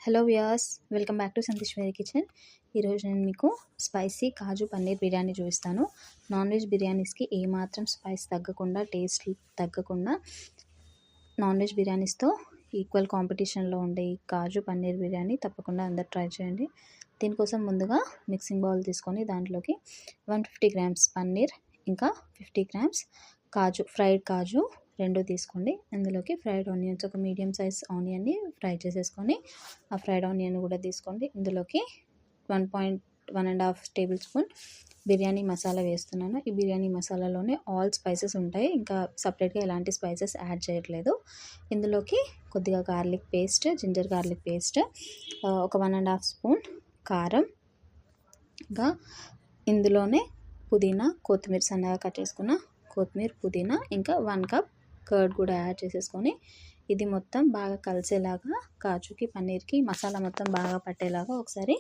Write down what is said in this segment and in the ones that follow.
Hello viewers, welcome back to Santheeswari kitchen. ఈరోజు నేను మీకు స్పైసీ కాజు పన్నీర్ బిర్యానీ చూపిస్తాను. నాన్ వెజ్ బిర్యానీస్కి ఏమాత్రం స్పైస్ తగ్గకుండా, టేస్ట్ తగ్గకుండా నాన్ వెజ్ బిర్యానీస్తో ఈక్వల్ కాంపిటీషన్లో ఉండే ఈ కాజు పన్నీర్ బిర్యానీ తప్పకుండా అందరు ట్రై చేయండి. దీనికోసం ముందుగా మిక్సింగ్ బౌల్ తీసుకొని దాంట్లోకి 150 గ్రామ్స్ పన్నీర్, ఇంకా 50 గ్రామ్స్ కాజు, ఫ్రైడ్ కాజు రెండు తీసుకోండి. అందులోకి ఫ్రైడ్ ఆనియన్స్, ఒక మీడియం సైజ్ ఆనియన్ని ఫ్రై చేసేసుకొని ఆ ఫ్రైడ్ ఆనియన్ కూడా తీసుకోండి. ఇందులోకి 1.5 టేబుల్ స్పూన్ బిర్యానీ మసాలా వేస్తున్నాను. ఈ బిర్యానీ మసాలాలోనే ఆల్ స్పైసెస్ ఉంటాయి, ఇంకా సపరేట్గా ఎలాంటి స్పైసెస్ యాడ్ చేయట్లేదు. ఇందులోకి కొద్దిగా garlic paste, ginger garlic paste, ఒక 1.5 స్పూన్ కారం, ఇంకా ఇందులోనే పుదీనా, కొత్తిమీర, సన్నగా కట్ చేసుకున్న కొత్తిమీర, పుదీనా, ఇంకా 1 కప్ కర్డ్ కూడా యాడ్ చేసేసుకొని ఇది మొత్తం బాగా కలిసేలాగా, కాజుకి పన్నీర్కి మసాలా మొత్తం బాగా పట్టేలాగా ఒకసారి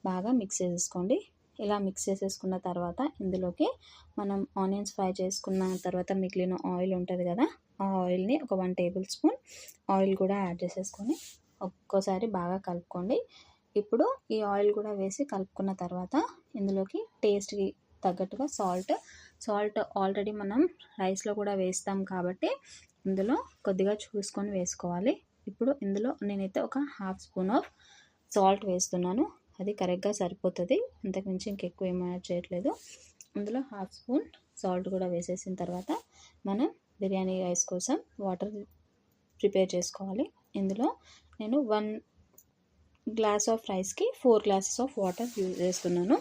బాగా మిక్స్ చేసేసుకోండి. ఇలా మిక్స్ చేసేసుకున్న తర్వాత ఇందులోకి మనం ఆనియన్స్ ఫ్రై చేసుకున్న తర్వాత మిగిలిన ఆయిల్ ఉంటుంది కదా, ఆ ఆయిల్ని ఒక 1 టేబుల్ స్పూన్ ఆయిల్ కూడా యాడ్ చేసేసుకొని ఒక్కోసారి బాగా కలుపుకోండి. ఇప్పుడు ఈ ఆయిల్ కూడా వేసి కలుపుకున్న తర్వాత ఇందులోకి టేస్ట్కి తగ్గట్టుగా సాల్ట్ ఆల్రెడీ మనం రైస్లో కూడా వేస్తాం కాబట్టి ఇందులో కొద్దిగా చూసుకొని వేసుకోవాలి. ఇప్పుడు ఇందులో నేనైతే ఒక 1/2 స్పూన్ ఆఫ్ సాల్ట్ వేస్తున్నాను. అది కరెక్ట్గా సరిపోతుంది, అంతకుమించి ఇంకెక్కువ ఏం యాడ్ చేయట్లేదు. ఇందులో 1/2 స్పూన్ సాల్ట్ కూడా వేసేసిన తర్వాత మనం బిర్యానీ రైస్ కోసం వాటర్ ప్రిపేర్ చేసుకోవాలి. ఇందులో నేను 1 గ్లాస్ ఆఫ్ రైస్కి 4 గ్లాసెస్ ఆఫ్ వాటర్ యూజ్ చేస్తున్నాను.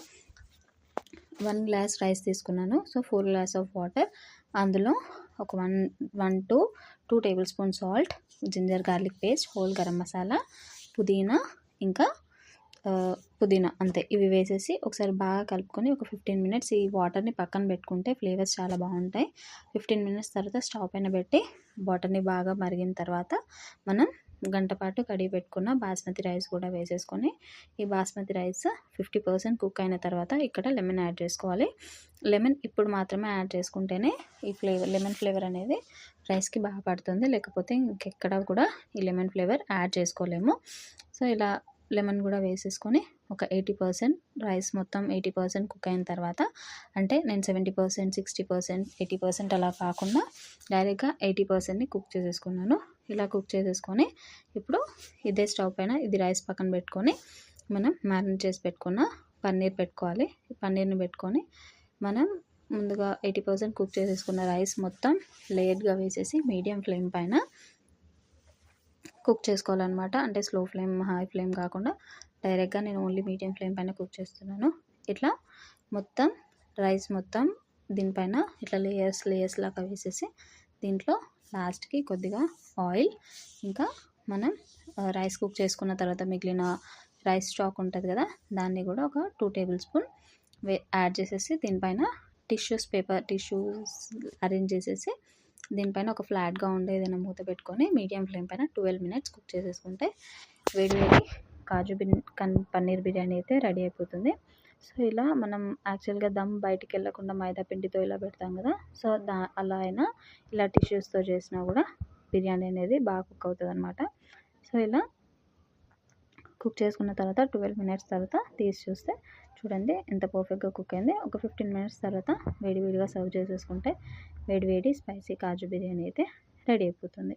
1 గ్లాస్ రైస్ తీసుకున్నాను, సో 4 గ్లాస్ ఆఫ్ వాటర్. అందులో ఒక 1 to 2 tablespoon salt, ginger garlic paste, whole garam masala, పుదీనా, ఇంకా పుదీనా, అంతే. ఇవి వేసేసి ఒకసారి బాగా కలుపుకొని ఒక 15 మినిట్స్ ఈ వాటర్ని పక్కన పెట్టుకుంటే ఫ్లేవర్స్ చాలా బాగుంటాయి. 15 మినిట్స్ తర్వాత స్టవ్ పైన పెట్టి వాటర్ని బాగా మరిగిన తర్వాత మనం గంట పాటు కడిగి పెట్టుకున్న బాస్మతి రైస్ కూడా వేసేసుకొని ఈ బాస్మతి రైస్ 50% కుక్ అయిన తర్వాత ఇక్కడ లెమన్ యాడ్ చేసుకోవాలి. లెమన్ ఇప్పుడు మాత్రమే యాడ్ చేసుకుంటేనే ఈ లెమన్ ఫ్లేవర్ అనేది రైస్కి బాగా పడుతుంది, లేకపోతే ఇంకెక్కడ కూడా ఈ లెమన్ ఫ్లేవర్ యాడ్ చేసుకోలేము. సో ఇలా లెమన్ కూడా వేసేసుకొని ఒక 80% రైస్ మొత్తం 80% కుక్ అయిన తర్వాత, అంటే నేను 70%, 60%, 80% అలా కాకుండా డైరెక్ట్గా 80%ని కుక్ చేసేసుకున్నాను. ఇలా కుక్ చేసేసుకొని ఇప్పుడు ఇదే స్టవ్ పైన ఇది రైస్ పక్కన పెట్టుకొని మనం మ్యారినేట్ చేసి పెట్టుకున్న పన్నీర్ పెట్టుకోవాలి. పన్నీర్ని పెట్టుకొని మనం ముందుగా 80% కుక్ చేసేసుకున్న రైస్ మొత్తం లేయర్గా వేసేసి మీడియం ఫ్లేమ్ పైన కుక్ చేసుకోవాలన్నమాట. అంటే స్లో ఫ్లేమ్, హై ఫ్లేమ్ కాకుండా డైరెక్ట్గా నేను ఓన్లీ మీడియం ఫ్లేమ్ పైన కుక్ చేస్తున్నాను. ఇట్లా మొత్తం రైస్ మొత్తం దీనిపైన ఇట్లా లేయర్స్ లాగా వేసేసి దీంట్లో లాస్ట్కి కొద్దిగా ఆయిల్, ఇంకా మనం రైస్ కుక్ చేసుకున్న తర్వాత మిగిలిన రైస్ స్టాక్ ఉంటుంది కదా, దాన్ని కూడా ఒక 2 టేబుల్ స్పూన్ యాడ్ చేసేసి దీనిపైన టిష్యూస్ అరేంజ్ చేసేసి దీనిపైన ఒక ఫ్లాట్గా ఉండే ఏదైనా మూత పెట్టుకొని మీడియం ఫ్లేమ్ పైన 12 మినిట్స్ కుక్ చేసేసుకుంటే వేడి కాజు పన్నీర్ బిర్యానీ అయితే రెడీ అయిపోతుంది. సో ఇలా మనం యాక్చువల్గా దమ్ బయటికి వెళ్ళకుండా మైదా పిండితో ఇలా పెడతాం కదా, సో అలా అయినా ఇలా టిష్యూస్తో చేసినా కూడా బిర్యానీ అనేది బాగా కుక్ అవుతుంది అనమాట. సో ఇలా కుక్ చేసుకున్న తర్వాత 12 మినిట్స్ తర్వాత తీసి చూస్తే చూడండి ఎంత పర్ఫెక్ట్గా కుక్ అయింది. ఒక 15 మినిట్స్ తర్వాత వేడిగా సర్వ్ చేసేసుకుంటే వేడి స్పైసీ కాజు బిర్యానీ అయితే రెడీ అయిపోతుంది.